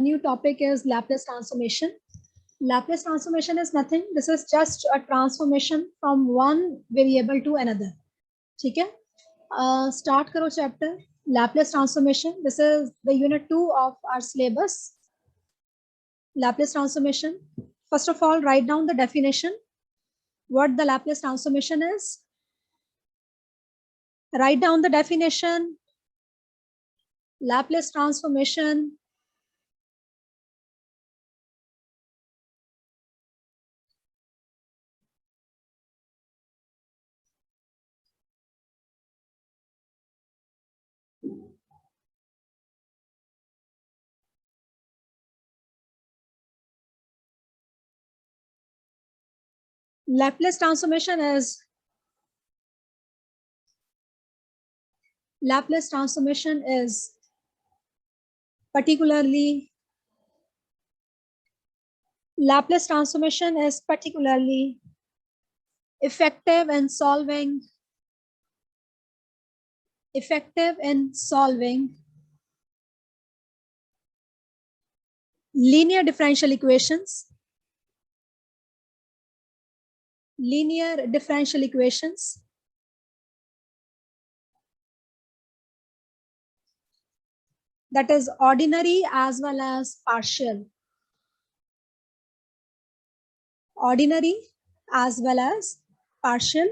New topic is Laplace transformation. Laplace transformation is nothing. This is just a transformation from one variable to another. ठीक है? Start करो chapter. Laplace transformation. This is the unit 2 of our syllabus. Laplace transformation. First of all, write down the definition. What the Laplace transformation is. Write down the definition. Laplace transformation. Laplace transformation is particularly effective in solving linear differential equations. That is ordinary as well as partial. Ordinary as well as partial.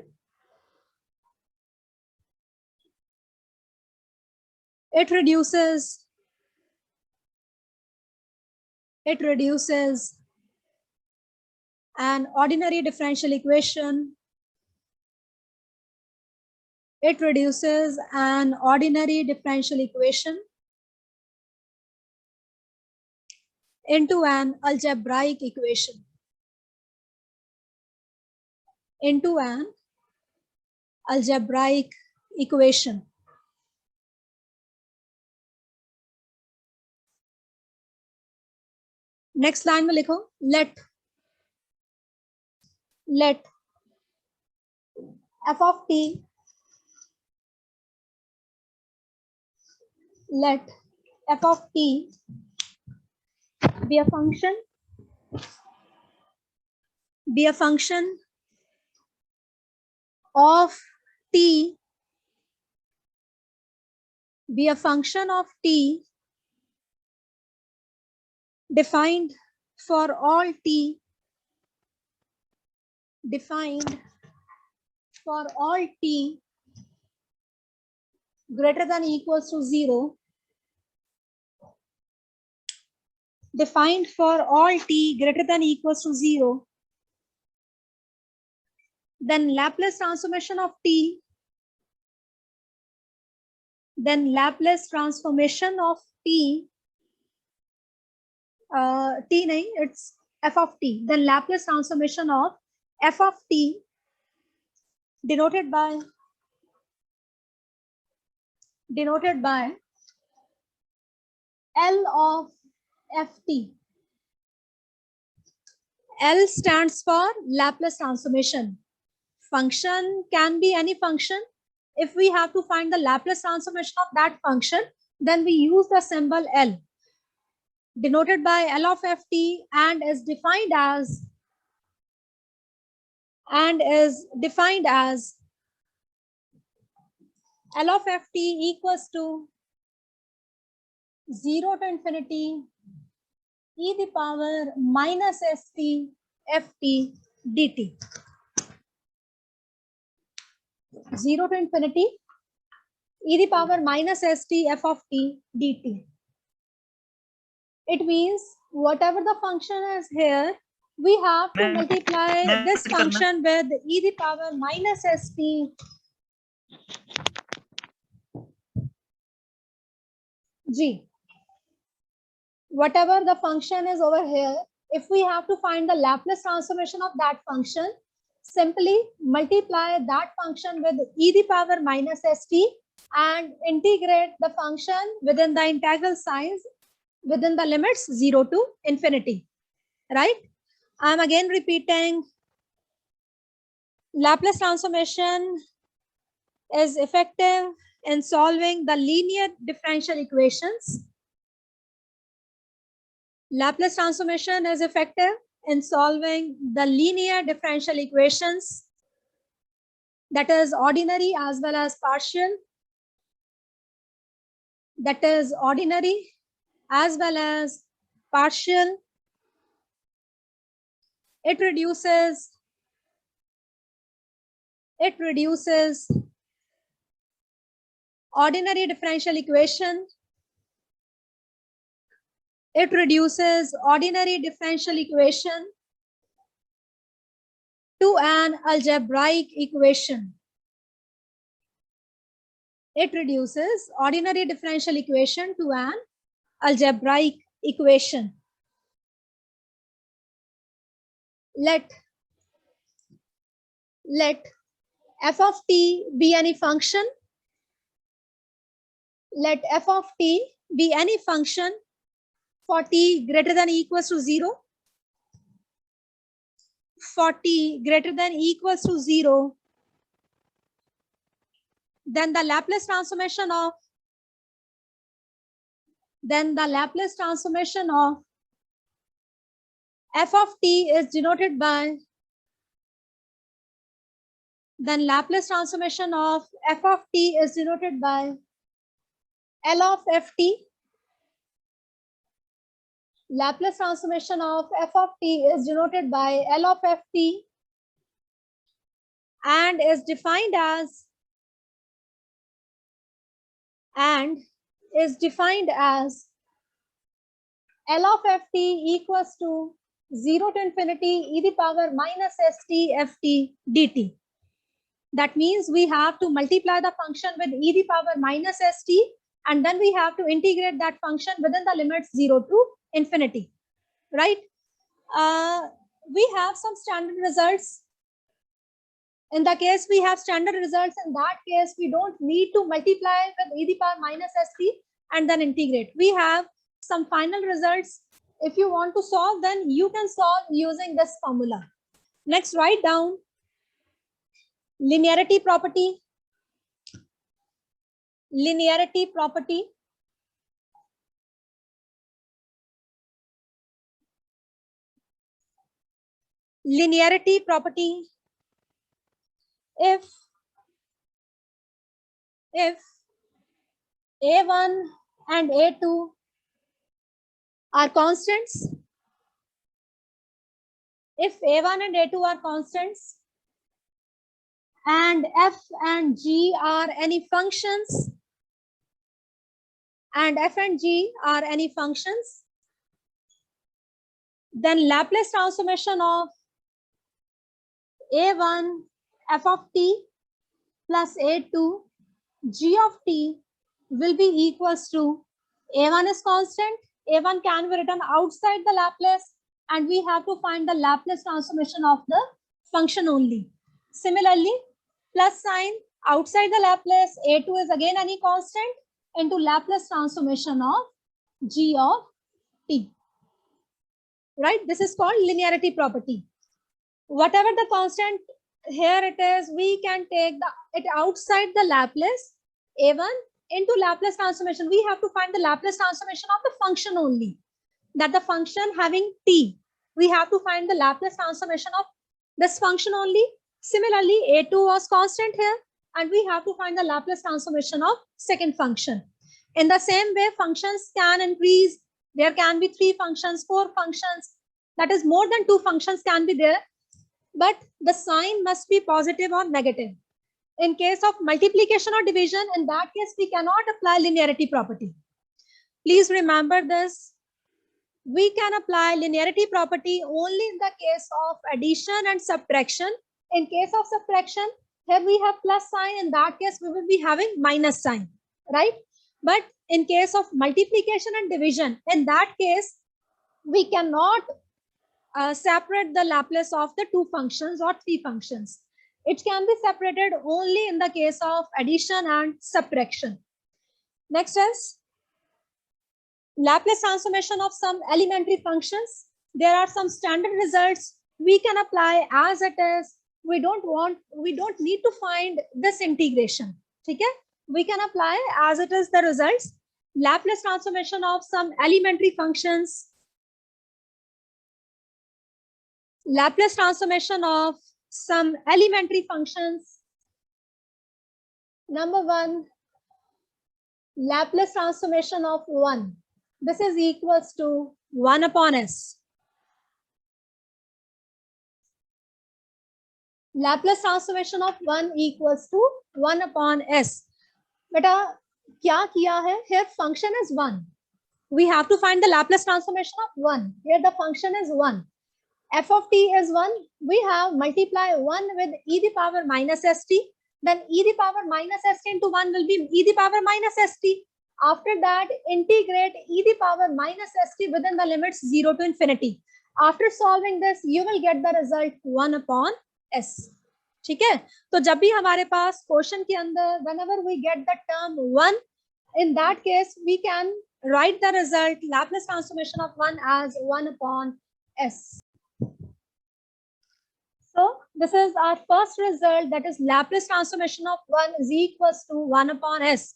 It reduces an ordinary differential equation. It reduces an ordinary differential equation into an algebraic equation. Next line में लिखो let f of t be a function of t defined for all t greater than or equals to 0, defined for all t greater than or equals to 0, then Laplace transformation of t it's f of t. Then Laplace transformation of f of t denoted by L of ft. L stands for Laplace transformation. Function can be any function. If we have to find the Laplace transformation of that function, then we use the symbol L, denoted by L of ft, and is defined as L of ft equals to 0 to infinity e the power minus st ft dt. 0 to infinity e the power minus st f of t dt. It means whatever the function is here, we have to multiply this function with e the power minus st. G. Whatever the function is over here, if we have to find the Laplace transformation of that function, simply multiply that function with e the power minus st and integrate the function within the integral signs within the limits 0 to infinity. Right? I'm again repeating. Laplace transformation is effective in solving the linear differential equations. Laplace transformation is effective in solving the linear differential equations, that is ordinary as well as partial, that is ordinary as well as partial. It reduces ordinary differential equation. It reduces ordinary differential equation to an algebraic equation. It reduces ordinary differential equation to an algebraic equation. Let f of t be any function. Let f of t be any function for t greater than or equals to 0. For t greater than or equals to 0, then the Laplace transformation of f of t is denoted by Laplace transformation of f of t is denoted by L of ft. Laplace transformation of f of t is denoted by L of ft and is defined as L of ft equals to 0 to infinity e the power minus st ft dt. That means we have to multiply the function with e the power minus st, and then we have to integrate that function within the limits 0 to infinity, right? We have some standard results. In the case we have standard results, in that case we don't need to multiply with e the power minus st and then integrate. We have some final results. If you want to solve, then you can solve using this formula. Next, write down linearity property. Linearity property. Linearity property. If a1 and a2 are constants, if a1 and a2 are constants, and f and g are any functions, then Laplace transformation of a1 f of t plus a2 g of t will be equals to a1 is constant, a1 can be written outside the Laplace, and we have to find the Laplace transformation of the function only. Similarly, plus sign outside the Laplace, a2 is again any constant into Laplace transformation of g of t. Right? This is called linearity property. Whatever the constant here it is, we can take it outside the Laplace, a1 into Laplace transformation. We have to find the Laplace transformation of the function only. That the function having t, we have to find the Laplace transformation of this function only. Similarly, a2 was constant here, and we have to find the Laplace transformation of second function. In the same way, functions can increase. There can be 3 functions, 4 functions. That is, more than 2 functions can be there. But the sign must be positive or negative. In case of multiplication or division, in that case, we cannot apply linearity property. Please remember this. We can apply linearity property only in the case of addition and subtraction. In case of subtraction, here we have plus sign. In that case, we will be having minus sign, right? But in case of multiplication and division, in that case, we cannot separate the Laplace of the 2 functions or 3 functions. It can be separated only in the case of addition and subtraction. Next is Laplace transformation of some elementary functions. There are some standard results we can apply as it is. We don't need to find this integration. Okay? We can apply as it is the results. Laplace transformation of some elementary functions. Laplace transformation of some elementary functions. Number one, Laplace transformation of 1. This is equals to 1 upon s. Laplace transformation of 1 equals to 1 upon s. Beta, kya kiya hai? Here function is 1. We have to find the Laplace transformation of 1. Here the function is 1. F of t is 1. We have multiply 1 with e the power minus st. Then e the power minus st into 1 will be e the power minus st. After that, integrate e the power minus st within the limits 0 to infinity. After solving this, you will get the result 1 upon s. ठीक है? तो जब भी हमारे पास question के अंदर whenever we get the term 1, in that case we can write the result Laplace transformation of 1 as 1 upon s. So this is our first result, that is Laplace transformation of 1 is equals to 1 upon s.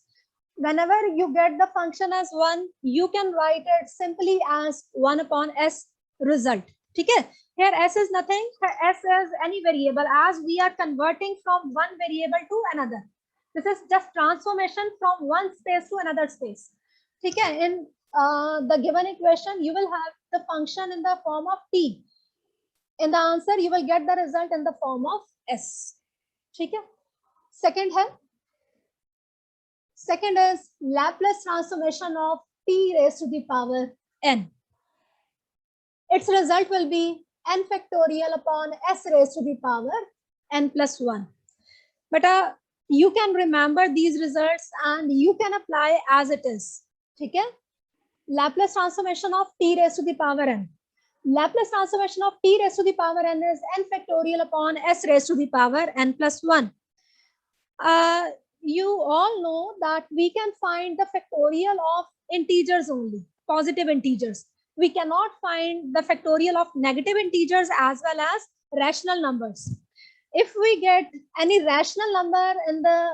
Whenever you get the function as 1, you can write it simply as 1 upon s result. Okay? Here s is nothing, s is any variable, as we are converting from one variable to another. This is just transformation from one space to another space. Okay? In the given equation, you will have the function in the form of t. In the answer, you will get the result in the form of s. Okay? Second is Laplace transformation of t raised to the power n. Its result will be n factorial upon s raised to the power n plus 1. But you can remember these results and you can apply as it is. Okay? Laplace transformation of t raised to the power n. Laplace transformation of t raised to the power n is n factorial upon s raised to the power n plus 1. You all know that we can find the factorial of integers only, positive integers. We cannot find the factorial of negative integers as well as rational numbers. If we get any rational number in the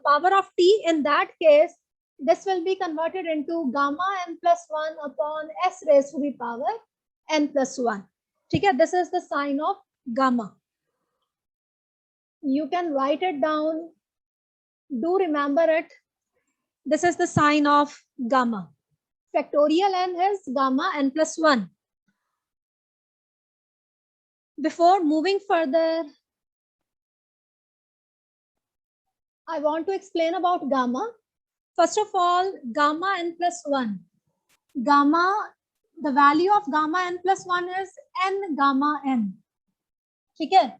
power of t, in that case, this will be converted into gamma n plus 1 upon s raised to the power n plus 1. Okay? This is the sign of gamma. You can write it down. Do remember it. This is the sign of gamma. Factorial n is gamma n plus 1. Before moving further, I want to explain about gamma. First of all, gamma n plus 1. Gamma, the value of gamma n plus 1 is n gamma n. Okay?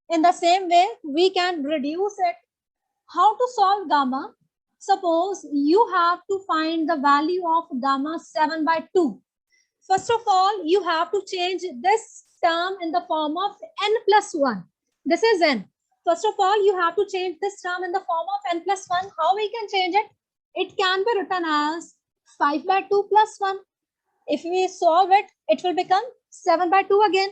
In the same way, we can reduce it. How to solve gamma? Suppose you have to find the value of gamma 7 by 2. First of all, you have to change this term in the form of n plus 1. This is n. First of all, you have to change this term in the form of n plus 1. How we can change it? It can be written as 5 by 2 plus 1. If we solve it, it will become 7 by 2 again.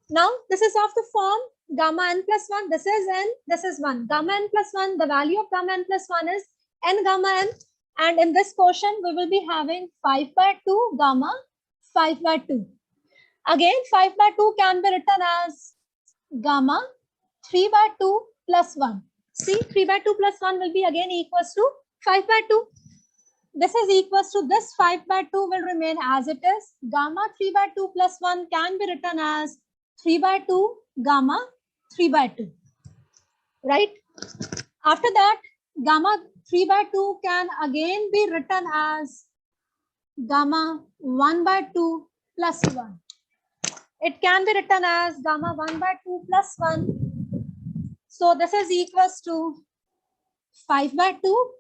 Now, this is of the form gamma n plus 1. This is n, this is 1. Gamma n plus 1, the value of gamma n plus 1 is n gamma n. And in this portion, we will be having 5 by 2 gamma 5 by 2. Again, 5 by 2 can be written as gamma 3 by 2 plus 1. See, 3 by 2 plus 1 will be again equals to 5 by 2. This is equals to this 5 by 2 will remain as it is. Gamma 3 by 2 plus 1 can be written as 3 by 2 gamma 3 by 2. Right? After that, gamma 3 by 2 can again be written as gamma 1 by 2 plus 1. It can be written as gamma 1 by 2 plus 1. So this is equals to 5 by 2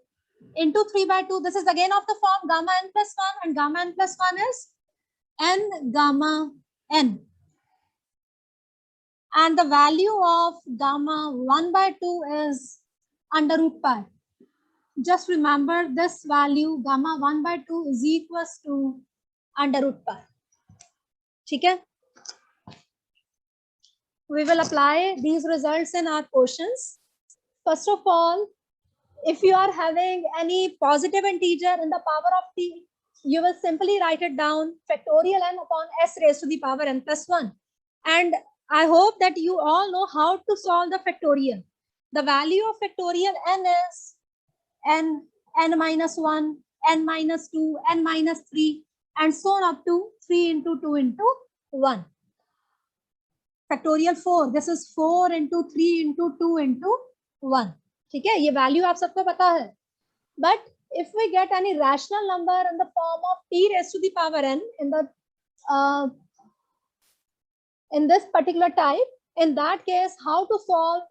into 3 by 2. This is again of the form gamma n plus 1, and gamma n plus 1 is n gamma n. And the value of gamma 1 by 2 is under root pi. Just remember this value, gamma 1 by 2 is equals to under root pi. Okay? We will apply these results in our questions. First of all, if you are having any positive integer in the power of t, you will simply write it down factorial n upon s raised to the power n plus 1. And I hope that you all know how to solve the factorial. The value of factorial n is n minus 1, n minus 2, n minus 3, and so on up to 3 into 2 into 1. Factorial 4, this is 4 into 3 into 2 into 1. ठीक है, ये value आप सबको पता है. But if we get any rational number in the form of t raised to the power n in this particular type, in that case, how to solve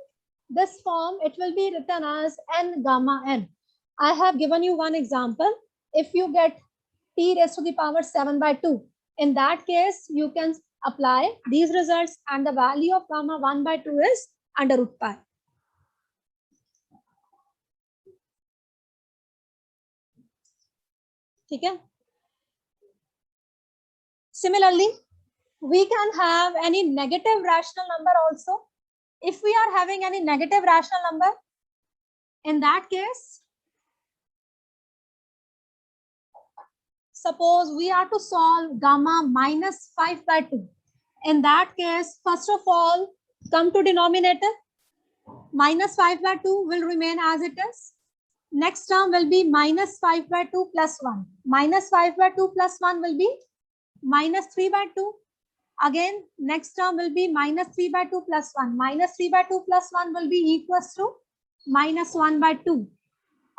this form? It will be written as n gamma n. I have given you one example. If you get t raised to the power 7 by 2, in that case, you can apply these results, and the value of gamma 1 by 2 is under root pi. Okay. Similarly, we can have any negative rational number also. If we are having any negative rational number, in that case, suppose we are to solve gamma minus 5 by 2. In that case, first of all, come to denominator. Minus 5 by 2 will remain as it is. Next term will be minus 5 by 2 plus 1. Minus 5 by 2 plus 1 will be minus 3 by 2. Again, next term will be minus 3 by 2 plus 1. Minus 3 by 2 plus 1 will be equals to minus 1 by 2.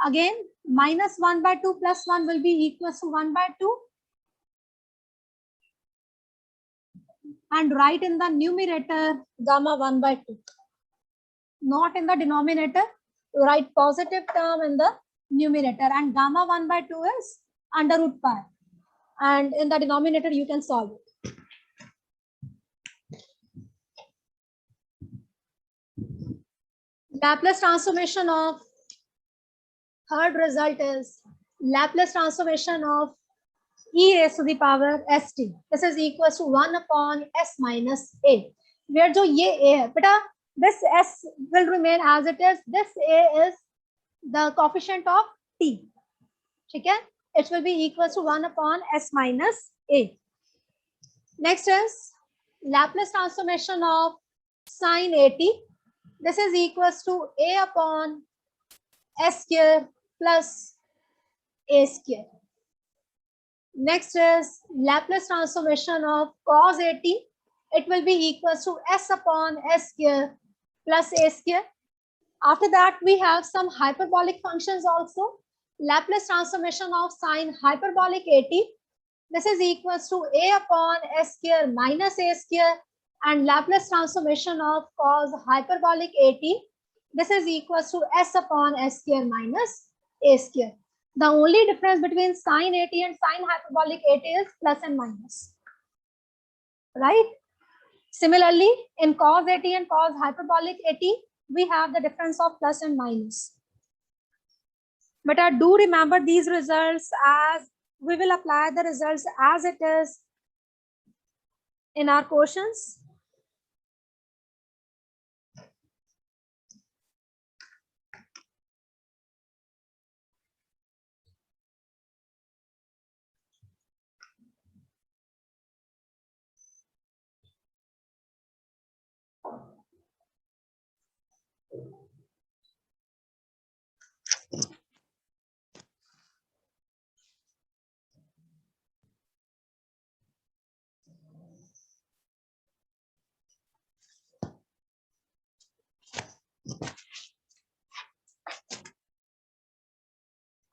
Again, minus 1 by 2 plus 1 will be equals to 1 by 2. And write in the numerator gamma 1 by 2. Not in the denominator. Write positive term in the numerator, and gamma 1 by 2 is under root pi. And in the denominator, you can solve it. Laplace transformation of third result is Laplace transformation of e raised to the power st. This is equals to 1 upon s minus a. Where जो ये a है, बेटा, this s will remain as it is. This a is the coefficient of t. ठीक है? It will be equals to 1 upon s minus a. Next is Laplace transformation of sine at. This is equals to a upon s square plus a square. Next is Laplace transformation of cos at. It will be equals to s upon s square plus a square. After that, we have some hyperbolic functions also. Laplace transformation of sine hyperbolic at. This is equals to a upon s square minus a square, and Laplace transformation of cos hyperbolic at. This is equals to s upon s square minus a square. The only difference between sine at and sine hyperbolic at is plus and minus, right? Similarly, in cos at and cos hyperbolic at, we have the difference of plus and minus. But I do remember these results, as we will apply the results as it is in our questions.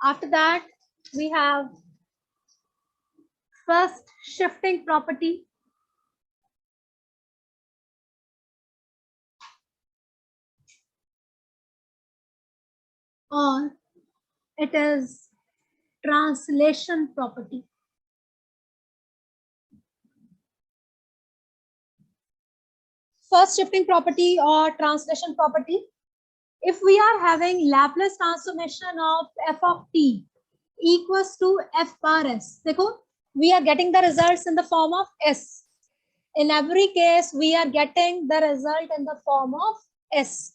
After that, we have first shifting property. Or it is translation property. First shifting property or translation property. If we are having Laplace transformation of f of t equals to f bar s, देखो, we are getting the results in the form of s. In every case, we are getting the result in the form of s.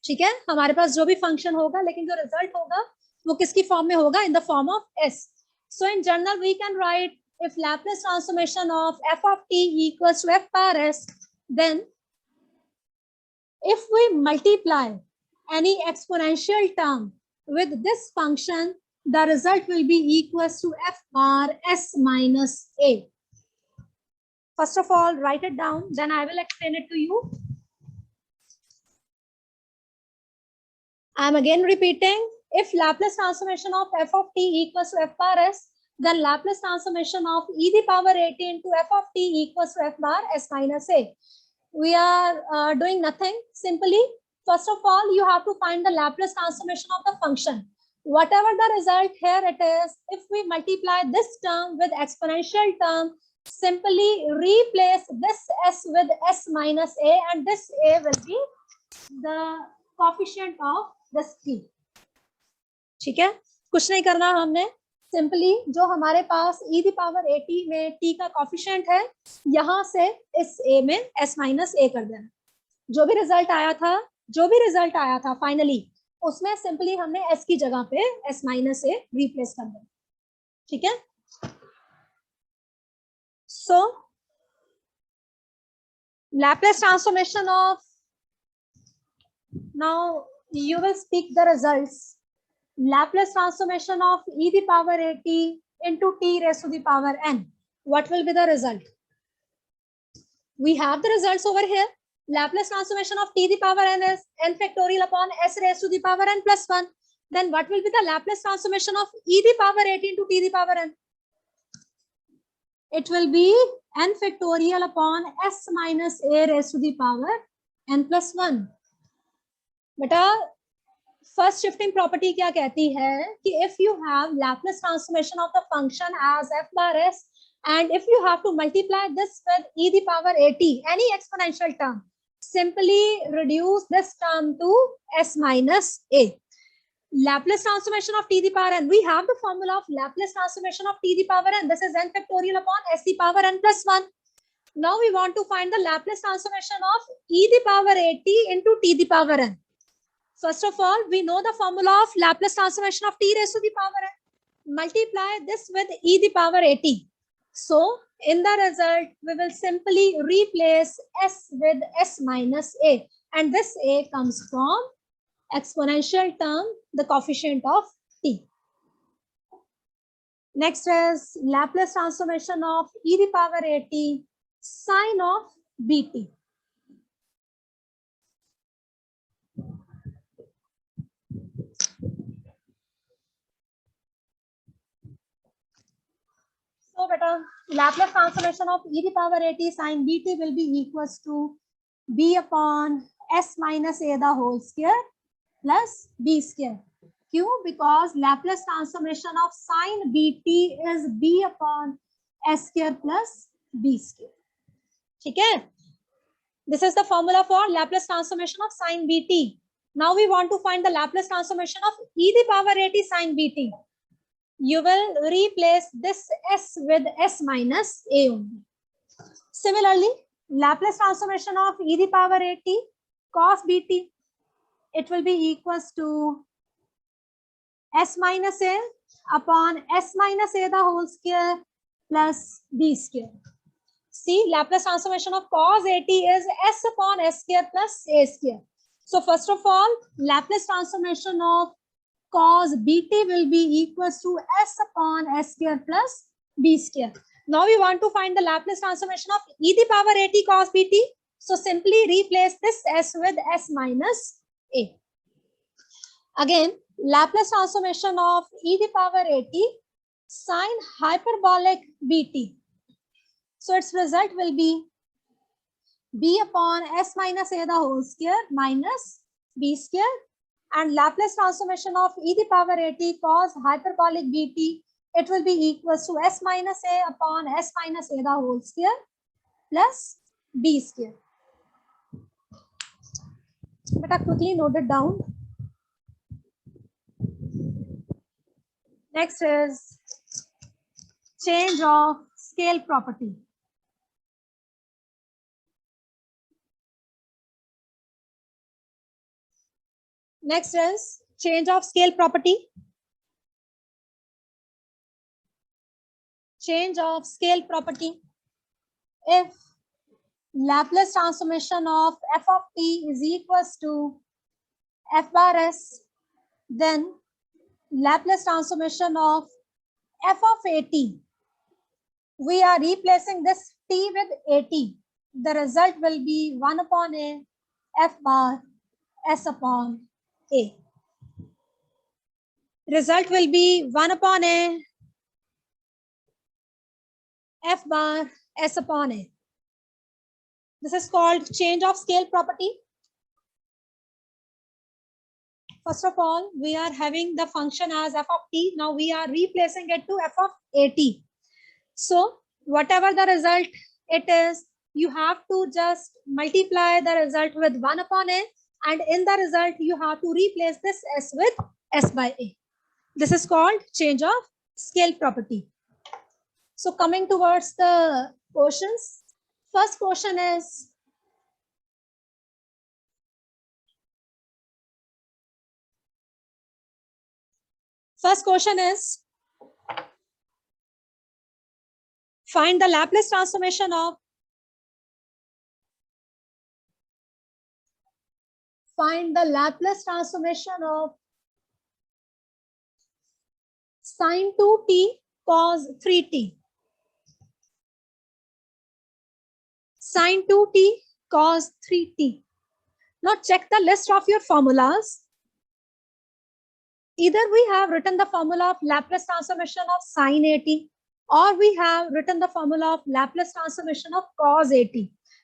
ठीक है, हमारे पास जो भी function होगा, लेकिन जो result होगा वो किसकी फॉर्म में होगा? In the form of s. So in general, we can write if Laplace transformation of f of t equals to f bar s, then if we multiply any exponential term with this function, the result will be equals to f bar s minus a. First of all, write it down, then I will explain it to you. I am again repeating, if Laplace transformation of f of t equals to f bar s, then Laplace transformation of e the power at into f of t equals to f bar s minus a. We are doing nothing. Simply, first of all, you have to find the Laplace transformation of the function. Whatever the result here it is, if we multiply this term with exponential term, simply replace this s with s minus a, and this a will be the coefficient of this t. ठीक है, कुछ नहीं करना हमने, simply जो हमारे पास e की power at में t का कॉफिशिएंट है, यहां से इस a में s माइनस a कर देना. जो भी रिजल्ट आया था फाइनली, उसमें सिंपली हमने s की जगह पे s माइनस a रिप्लेस कर देना. ठीक है, सो Laplace transformation of, now you will speak the results. Laplace transformation of e the power at into t raised to the power n. What will be the result? We have the results over here. Laplace transformation of t the power n is n factorial upon s raised to the power n plus 1. Then what will be the Laplace transformation of e the power at into t the power n? It will be n factorial upon s minus a raised to the power n plus 1. बेटा first shifting property क्या कहती है कि if you have Laplace transformation of the function as f bar s and if you have to multiply this with e the power at, any exponential term, simply reduce this term to s minus a. Laplace transformation of t the power n, we have the formula of Laplace transformation of t the power n. This is n factorial upon s the power n plus 1. Now we want to find the Laplace transformation of e the power at into t the power n. First of all, we know the formula of Laplace transformation of t raised to the power n. Multiply this with e the power at. So, in the result, we will simply replace s with s minus a. And this a comes from exponential term, the coefficient of t. Next is Laplace transformation of e the power at sine of bt. So, beta, Laplace transformation of e the power at sine bt will be equals to b upon s minus a the whole square plus b square. क्यों? Because Laplace transformation of sine bt is b upon s square plus b square. ठीक है? This is the formula for Laplace transformation of sine bt. Now we want to find the Laplace transformation of e the power at sine bt. You will replace this s with s minus a only. Similarly, Laplace transformation of e the power at cos bt, it will be equals to s minus a upon s minus a the whole square plus b square. See, Laplace transformation of cos at is s upon s square plus a square. So first of all, Laplace transformation of cos bt will be equals to s upon s square plus b square. Now we want to find the Laplace transformation of e the power at cos bt. So simply replace this s with s minus a. Again, Laplace transformation of e the power at sine hyperbolic bt. So its result will be b upon s minus a the whole square minus b square. And Laplace transformation of e the power at cos hyperbolic bt, it will be equals to s minus a upon s minus a the whole square plus b square. But I quickly note it down. Next is change of scale property. Next is change of scale property. Change of scale property. If Laplace transformation of f of t is equals to f bar s. Then Laplace transformation of f of at. We are replacing this t with at. The result will be 1 upon a f bar s upon a. Result will be 1 upon a f bar s upon a. This is called change of scale property. First of all, we are having the function as f of t. Now we are replacing it to f of at. So whatever the result it is, you have to just multiply the result with 1 upon a, and in the result you have to replace this s with s by a. This is called change of scale property. So coming towards the questions, first question is, find the Laplace transformation of sin 2t cos 3t. Sin 2t cos 3t. Now check the list of your formulas. Either we have written the formula of Laplace transformation of sin at, or we have written the formula of Laplace transformation of cos at.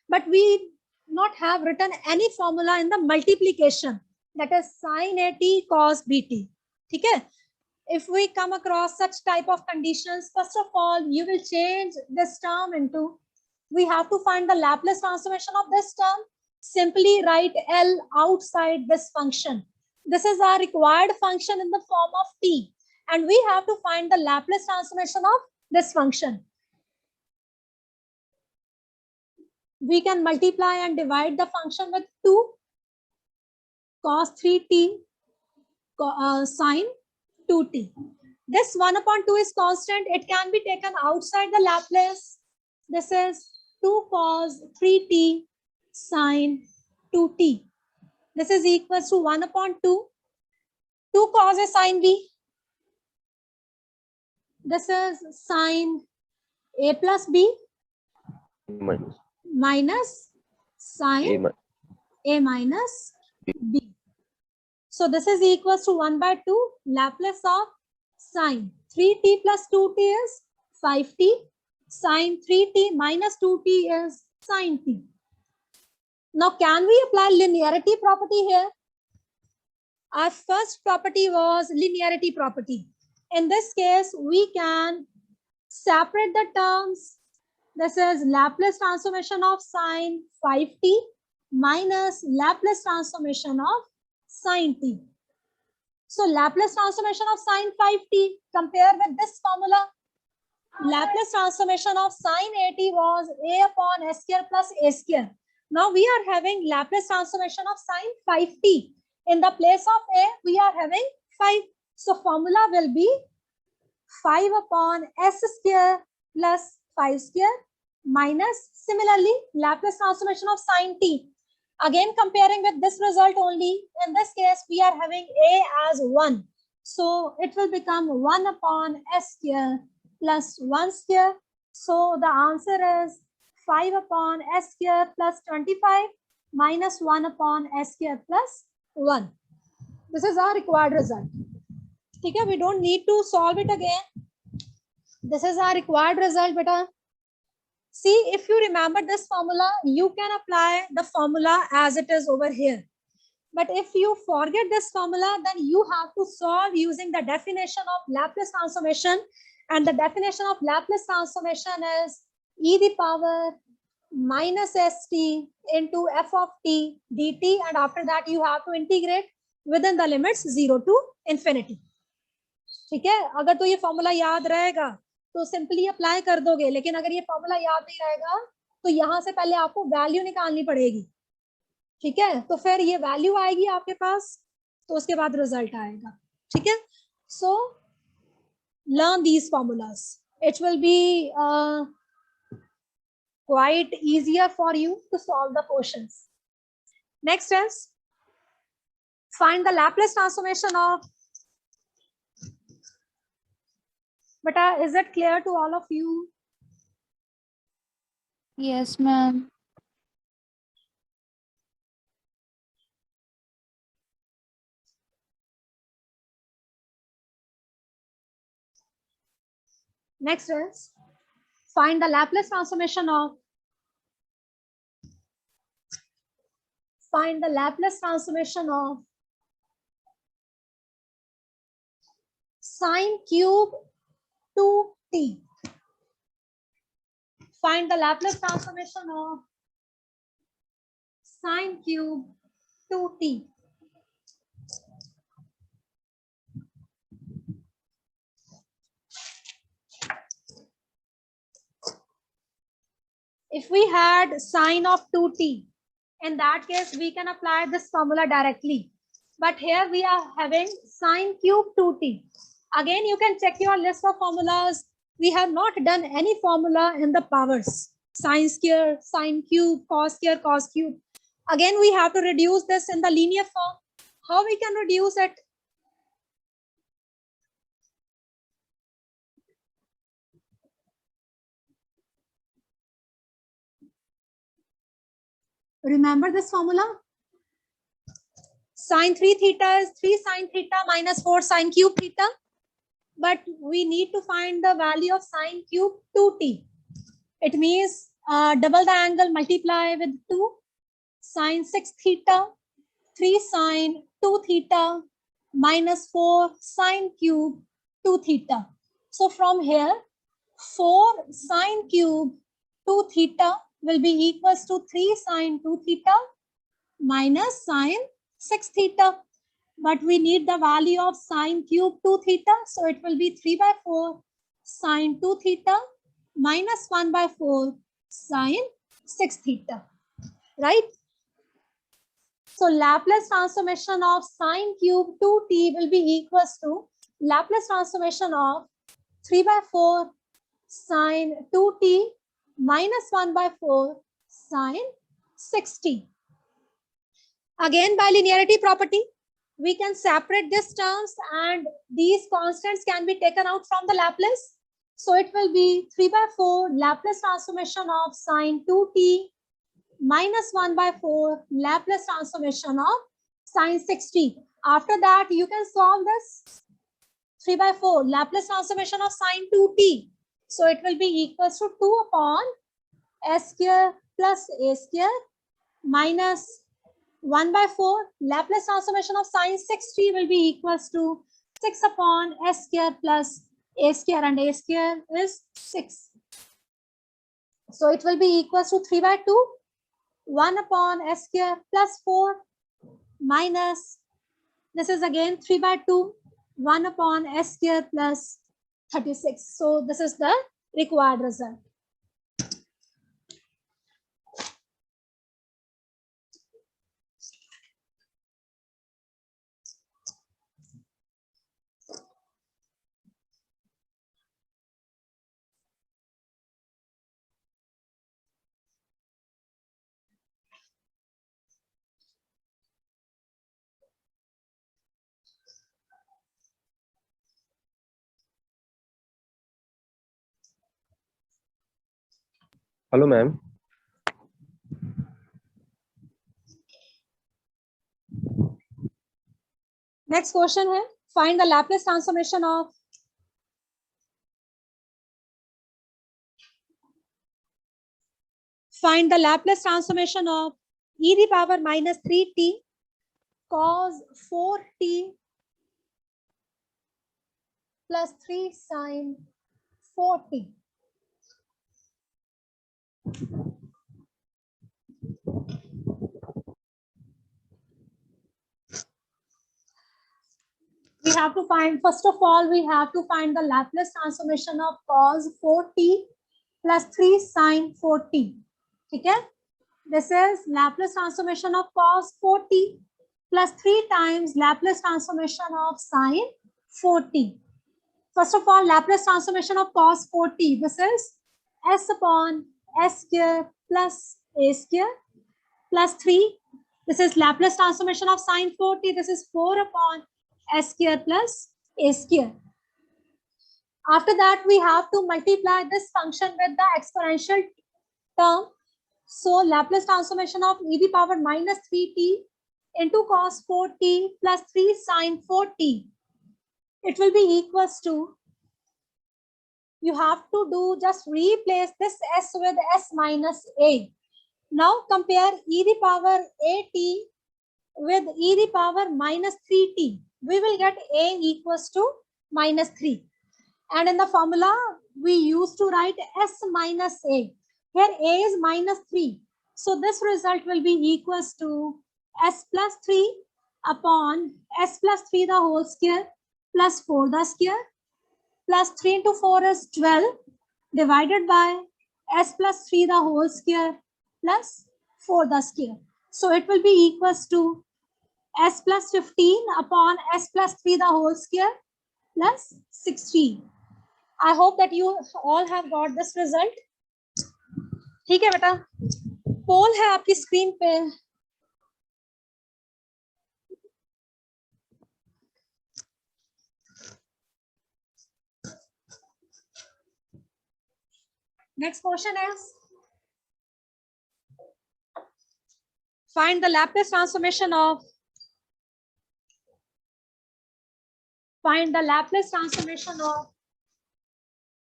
But we not have written any formula in the multiplication, that is sin at cos bt. Okay? If we come across such type of conditions, first of all, you will change this term into, we have to find the Laplace transformation of this term. Simply write L outside this function. This is our required function in the form of t, and we have to find the Laplace transformation of this function. We can multiply and divide the function with 2 cos 3t sin 2t. This 1 upon 2 is constant. It can be taken outside the Laplace. This is 2 cos 3t sin 2t. This is equals to 1 upon 2. 2 cos is sin b. This is sin a plus b minus sin a minus b. So this is equals to 1 by 2. Laplace of sin 3t plus 2t is 5t. Sin 3t minus 2t is sin t. Now can we apply linearity property here? Our first property was linearity property. In this case, we can separate the terms. This is Laplace transformation of sin 5t minus Laplace transformation of sin t. So Laplace transformation of sin 5t, compare with this formula. Laplace transformation of sin at was a upon s square plus a square. Now we are having Laplace transformation of sin 5t. In the place of a, we are having 5. So formula will be 5 upon s square plus 5 square minus, similarly, Laplace transformation of sin t. Again, comparing with this result only, in this case, we are having a as 1. So it will become 1 upon s square plus 1 square. So the answer is 5 upon s square plus 25 minus 1 upon s square plus 1. This is our required result. Okay, we don't need to solve it again. This is our required result, beta. See, if you remember this formula, you can apply the formula as it is over here. But if you forget this formula, then you have to solve using the definition of Laplace transformation. And the definition of Laplace transformation is e the power minus st into f of t dt. And after that, you have to integrate within the limits 0 to infinity. ठीक है, अगर तो ये formula याद रहेगा तो simply apply कर दोगे, लेकिन अगर ये फॉर्मूला याद नहीं रहेगा तो यहाँ से पहले आपको वैल्यू निकालनी पड़ेगी. ठीक है, तो फिर ये वैल्यू आएगी आपके पास, तो उसके बाद रिजल्ट आएगा. ठीक है, so learn these formulas. It will be quite easier for you to solve the questions. Next is find the Laplace transformation of. But is it clear to all of you? Yes, ma'am. Next is find the Laplace transformation of. Find the Laplace transformation of sine cube 2t. Find the Laplace transformation of sine cube 2t. If we had sine of 2t, in that case, we can apply this formula directly. But here we are having sine cube 2t. Again, you can check your list of formulas. We have not done any formula in the powers. Sine square, sine cube, cos square, cos cube. Again, we have to reduce this in the linear form. How we can reduce it? Remember this formula? Sine 3 theta is 3 sine theta minus 4 sine cube theta. But we need to find the value of sine cube 2t. It means double the angle, multiply with 2, sine 6 theta, 3 sine 2 theta, minus 4 sine cube 2 theta. So from here, 4 sine cube 2 theta will be equals to 3 sine 2 theta minus sine 6 theta. But we need the value of sine cube 2 theta. So it will be 3 by 4 sine 2 theta minus 1 by 4 sine 6 theta. Right? So Laplace transformation of sine cube 2t will be equals to Laplace transformation of 3 by 4 sine 2t minus 1 by 4 sine 6t. Again, by linearity property, we can separate these terms and these constants can be taken out from the Laplace. So it will be 3 by 4 Laplace transformation of sine 2t minus 1 by 4 Laplace transformation of sine 6t. After that, you can solve this 3 by 4 Laplace transformation of sine 2t. So it will be equals to 2 upon s square plus a square minus 1 by 4 Laplace transformation of sine 6t will be equals to 6 upon s square plus a square, and a square is 6. So it will be equals to 3 by 2, 1 upon s square plus 4 minus, this is again 3 by 2, 1 upon s square plus 36. So this is the required result. Hello, ma'am. Next question है, find the Laplace transformation of of e the power minus 3t cos 4t plus 3 sine 4t. We have to find, first of all, we have to find the Laplace transformation of cos 4t plus 3 sine 4t. Okay? This is Laplace transformation of cos 4t plus 3 times Laplace transformation of sine 4t. First of all, Laplace transformation of cos 4t. This is s upon s square plus a square plus 3. This is Laplace transformation of sine 4t. This is 4 upon s square plus a square. After that, we have to multiply this function with the exponential term. So Laplace transformation of e to the power minus 3t into cos 4t plus 3 sine 4t. It will be equals to, you have to do just replace this s with s minus a. Now compare e to the power at with e to the power minus 3t. We will get a equals to minus 3. And in the formula, we used to write s minus a. Here a is minus 3. So this result will be equals to s plus 3 upon s plus 3 the whole square plus 4 the square plus 3 into 4 is 12 divided by s plus 3 the whole square plus 4 the square. So it will be equals to s plus 15 upon s plus 3 the whole square plus 16. I hope that you all have got this result. ठीक है बेटा, पोल है आपकी screen पे. Next question is, find the Laplace transformation of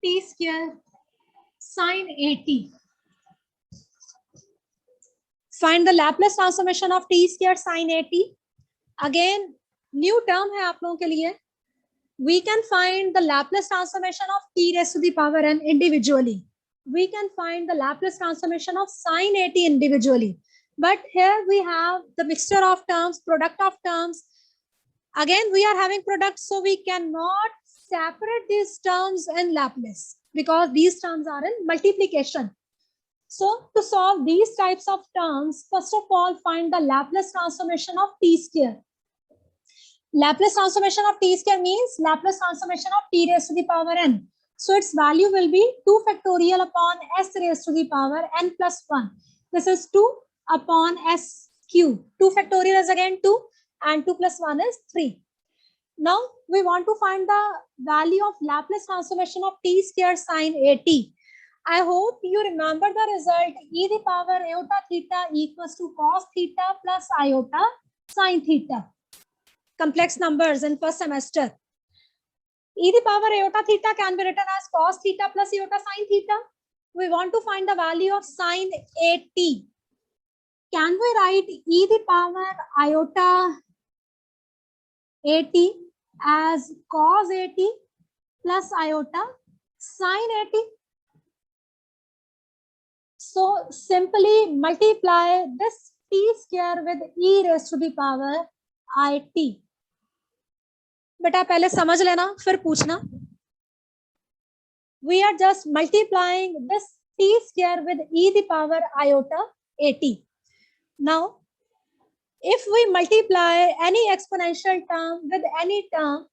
t square sine 80. Find the Laplace transformation of t square sine 80. Again, new term है आप लोगों के लिए. We can find the Laplace transformation of t raised to the power n individually. We can find the Laplace transformation of sine 80 individually. But here we have the mixture of terms, product of terms. Again, we are having products, so we cannot separate these terms in Laplace because these terms are in multiplication. So to solve these types of terms, first of all, find the Laplace transformation of t square. Laplace transformation of t square means Laplace transformation of t raised to the power n. So its value will be 2 factorial upon s raised to the power n plus 1. This is 2 upon s cube. 2 factorial is again 2 and 2 plus 1 is 3. Now we want to find the value of Laplace transformation of t square sine 80. I hope you remember the result e to the power iota theta equals to cos theta plus iota sine theta. Complex numbers in first semester. E to the power iota theta can be written as cos theta plus iota sine theta. We want to find the value of sine 80. Can we write e to the power iota 80 as cos 80 plus iota sine 80? So simply multiply this t square with e raised to the power it. बेटा पहले समझ लेना फिर पूछना. We are just multiplying this t square with e to the power iota 80. Now, if we multiply any exponential term with any term,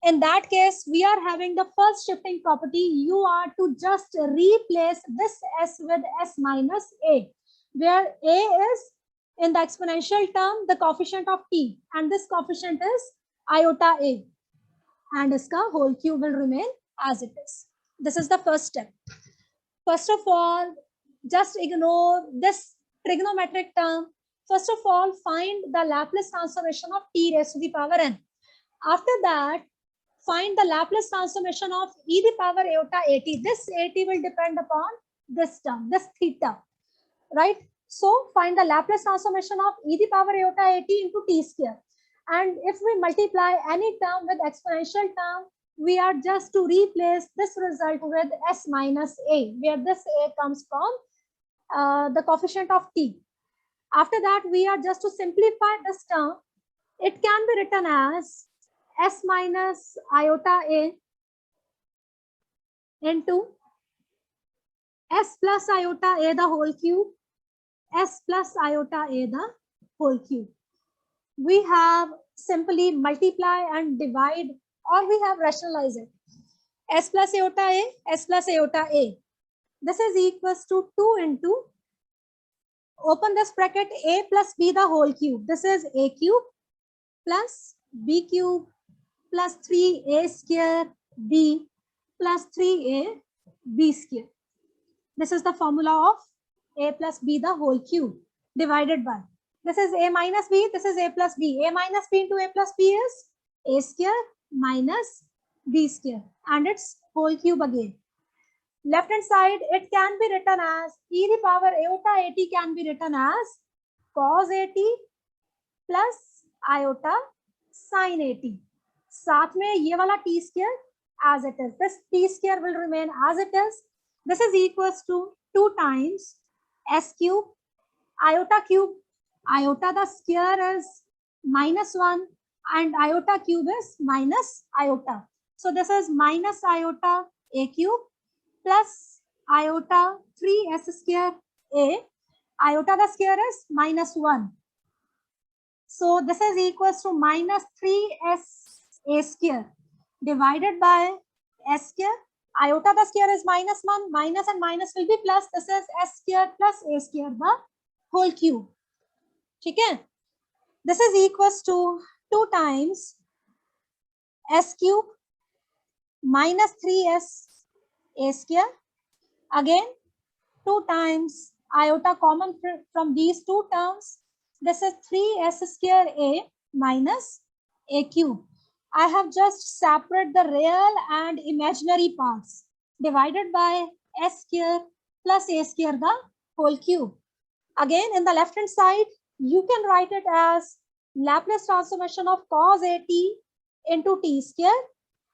in that case, we are having the first shifting property. You are to just replace this s with s minus a, where a is in the exponential term the coefficient of t, and this coefficient is iota a, and iska whole cube will remain as it is. This is the first step. First of all, just ignore this trigonometric term. First of all, find the Laplace transformation of t raised to the power n. After that, find the Laplace transformation of e to the power iota 80. This 80 will depend upon this term, this theta, right? So find the Laplace transformation of e to the power iota 80 into t square. And if we multiply any term with exponential term, we are just to replace this result with s minus a, where this a comes from the coefficient of t. After that, we are just to simplify this term. It can be written as s minus iota a into s plus iota a the whole cube, s plus iota a the whole cube. We have simply multiply and divide, or we have rationalized it. S plus iota a, s plus iota a. this is equals to 2 into, open this bracket, a plus b the whole cube. This is a cube plus b cube plus 3a square b plus 3a b square. This is the formula of a plus b the whole cube divided by, this is a minus b, this is a plus b. A minus b into a plus b is a square minus b square and its whole cube again. Left hand side, it can be written as e the power iota at can be written as cos at plus iota sin at. साथ में ये वाला t square as it is. This t square will remain as it is. This is equals to 2 times s cube iota cube. Iota the square is -1 and iota cube is minus iota. So this is minus iota a cube plus iota 3s square a. Iota the square is -1. So this is equals to minus 3s a square divided by s square. Iota the square is -1, minus and minus will be plus. This is s square plus a square the whole cube. ठीक है? This is equals to 2 times s cube minus 3s a square. Again 2 times iota common from these two terms. This is 3s square a minus a cube. I have just separated the real and imaginary parts divided by s square plus a square the whole cube. Again, in the left hand side, you can write it as Laplace transformation of cos at into t square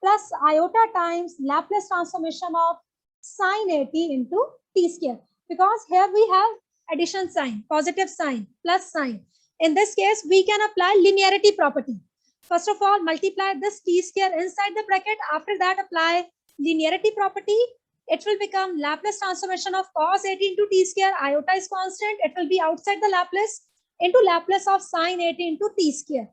plus iota times Laplace transformation of sin at into t square. Because here we have addition sign, positive sign, plus sign. In this case, we can apply linearity property. First of all, multiply this t square inside the bracket. After that, apply linearity property. It will become Laplace transformation of cos at into t square. Iota is constant. It will be outside the Laplace into Laplace of sin at into t square.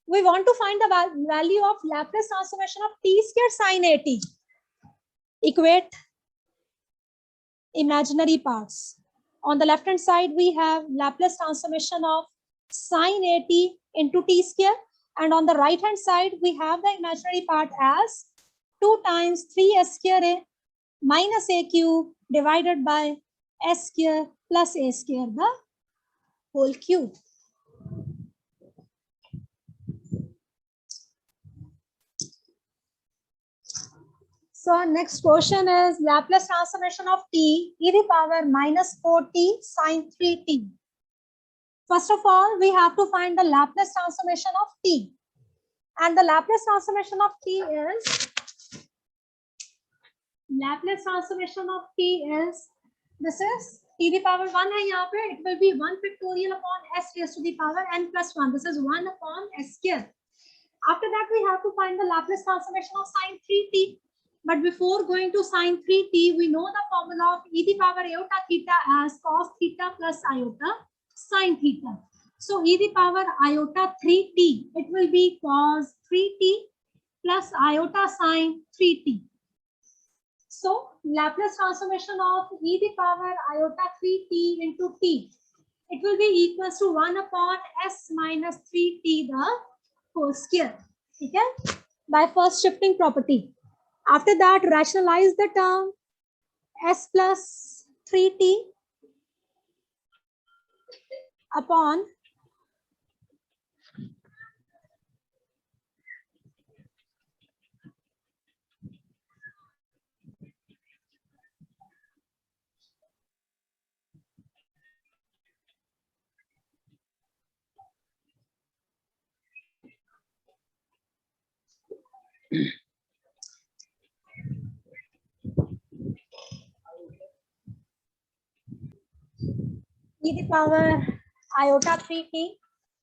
We want to find the value of Laplace transformation of t square sin at. Equate imaginary parts. On the left hand side, we have Laplace transformation of sin at into t square. And on the right hand side, we have the imaginary part as 2 times 3s square a minus a cube divided by s square plus a square the whole cube. So our next question is Laplace transformation of t e the power minus 4t sin 3t. First of all, we have to find the Laplace transformation of t. And the Laplace transformation of t is, Laplace transformation of t is, this is t the power 1 है यहाँ पे, it will be 1 factorial upon s raised to the power n plus 1. This is 1 upon s square. After that, we have to find the Laplace transformation of sin 3t. But before going to sin 3t, we know the formula of e the power iota theta as cos theta plus iota sin theta. So e the power iota 3t, it will be cos 3t plus iota sin 3t. So Laplace transformation of e the power iota 3t into t, it will be equals to 1 upon s minus 3t the whole square. Okay? By first shifting property. After that, rationalize the term s plus 3t upon e the power iota 3t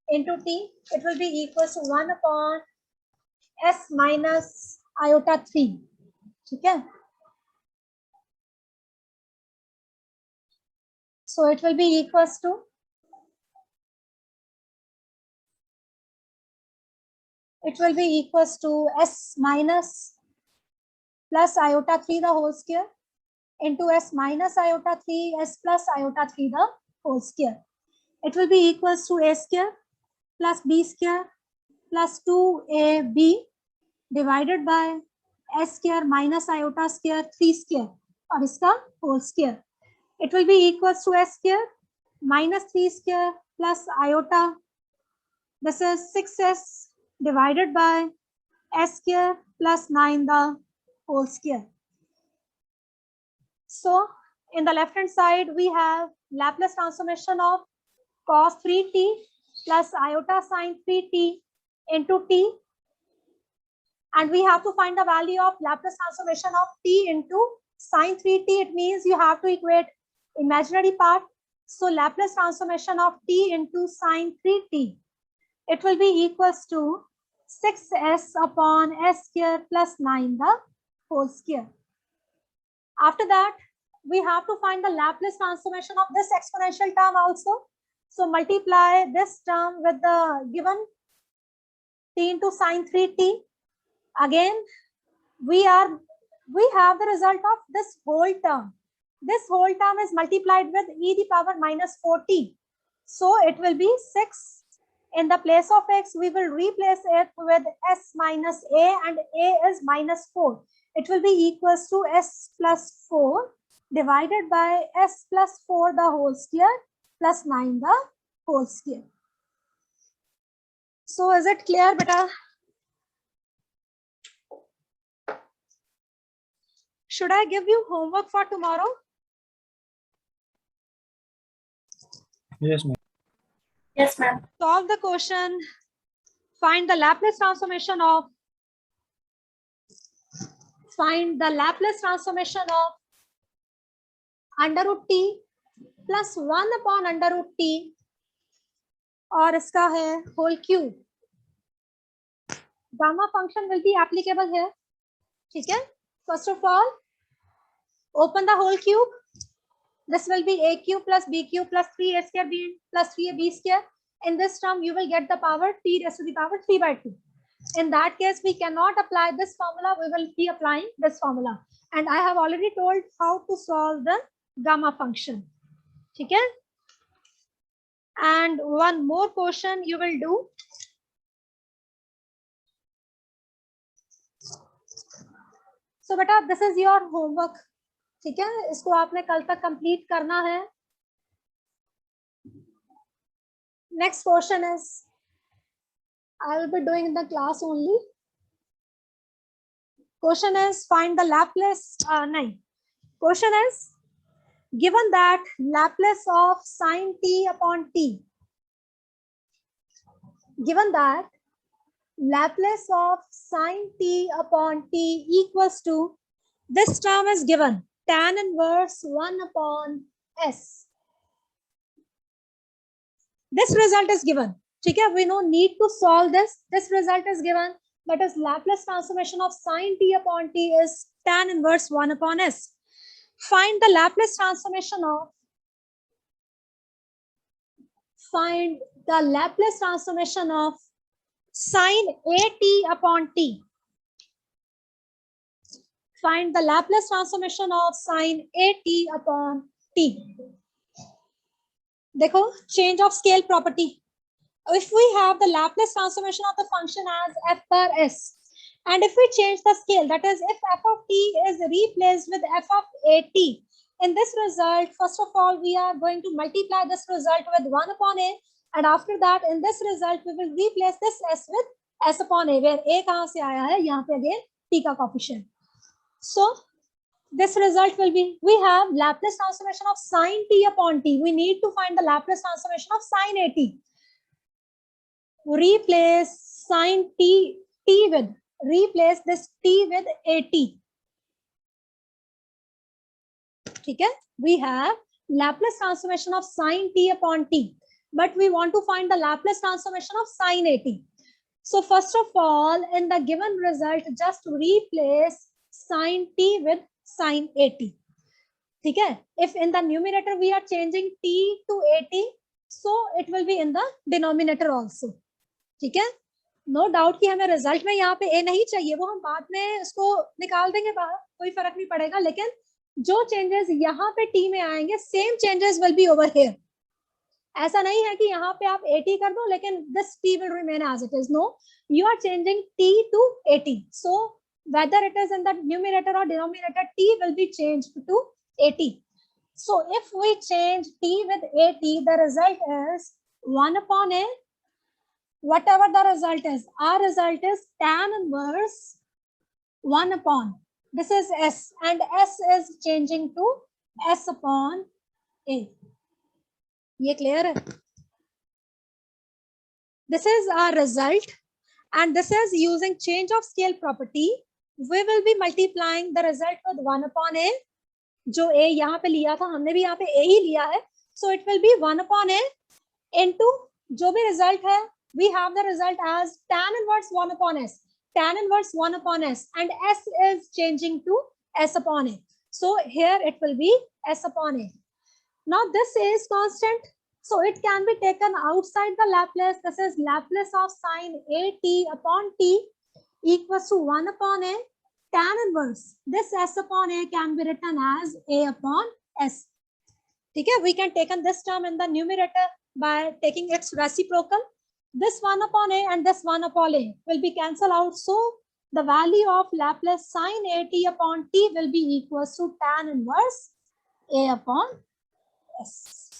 into t, it will be equals to 1 upon s minus iota 3. ठीक है? So it will be equals to s minus plus iota 3 the whole square into s minus iota 3 s plus iota 3 the whole square. It will be equals to a square plus b square plus 2ab divided by s square minus iota square 3 square और इसका whole square. It will be equals to s square minus 3 square plus iota. This is 6s divided by s square plus 9 the whole square. So in the left hand side we have Laplace transformation of cos 3t plus iota sin 3t into t, and we have to find the value of Laplace transformation of t into sin 3t. It means you have to equate imaginary part. So Laplace transformation of t into sin 3t, it will be equals to 6s upon s square plus 9 the whole square. After that, we have to find the Laplace transformation of this exponential term also. So multiply this term with the given t into sin 3t. Again, we have the result of this whole term. This whole term is multiplied with e the power minus 4t. So it will be 6. In the place of x, we will replace it with s minus a, and a is minus 4. It will be equals to s plus 4 divided by s plus 4 the whole square plus 9 the whole square. So is it clear, beta? Should I give you homework for tomorrow? Yes, ma'am. Yes, ma'am. Solve the question. Find the Laplace transformation of under root t plus 1 upon under root t और इसका है whole cube. Gamma function will be applicable here. ठीक है? First of all, open the whole cube. This will be a cube plus b cube plus 3a square b plus 3ab square. In this term, you will get the power t raised to the power 3 by 2. In that case, we cannot apply this formula. We will be applying this formula. And I have already told how to solve the gamma function. Okay? And one more question you will do. So beta, this is your homework. ठीक है, इसको आपने कल तक complete करना है. Next question is, I will be doing in the class only. Question is, find the Laplace. Question is, given that Laplace of sin t upon t. Given that Laplace of sin t upon t equals to, this term is given, tan inverse 1 upon s. This result is given. Okay, we no need to solve this. This result is given. That is Laplace transformation of sin t upon t is tan inverse 1 upon s. Find the Laplace transformation of sin at upon t. Find the Laplace transformation of sin at upon t. देखो, change of scale property. If we have the Laplace transformation of the function as f per s, and if we change the scale, that is, if f of t is replaced with f of at, in this result, first of all, we are going to multiply this result with 1 upon a, and after that, in this result, we will replace this s with s upon a, where a कहाँ से आया है, यहाँ पे again t का coefficient. So this result will be, we have Laplace transformation of sin t upon t. We need to find the Laplace transformation of sin at. Replace sin t with, replace this t with at. ठीक है? We have Laplace transformation of sin t upon t, but we want to find the Laplace transformation of sin at. So first of all, in the given result, just replace sin t with sin at. ठीक है? If in the numerator we are changing t to at, so it will be in the denominator also. ठीक है? No doubt कि हमें result में यहाँ पे a नहीं चाहिए, वो हम बाद में इसको निकाल देंगे बाहर, कोई फर्क नहीं पड़ेगा, लेकिन जो चेंजेस यहाँ पे t में आएंगे same changes will be over here. ऐसा नहीं है कि यहाँ पे आप 80 कर दो लेकिन this t will remain as it is. No, you are changing t to 80. So whether it is in the numerator or denominator, t will be changed to 80. So if we change t with 80, the result is 1 upon a, whatever the result is, our result is tan inverse 1 upon, this is s, and s is changing to s upon a. ये clear है? This is our result, and this is using change of scale property. We will be multiplying the result with 1 upon a. जो a यहाँ पे लिया था, हमने भी यहाँ पे a ही लिया है, so it will be 1 upon a into जो भी result है, we have the result as tan inverse 1 upon s. Tan inverse 1 upon s, and s is changing to s upon a. So here it will be s upon a. Now this is constant, so it can be taken outside the Laplace. This is Laplace of sine a t upon t equals to 1 upon a tan inverse. This s upon a can be written as a upon s. Okay, we can take this term in the numerator by taking its reciprocal. This 1 upon a and this 1 upon a will be cancelled out. So the value of Laplace sine a t upon t will be equals to tan inverse a upon s.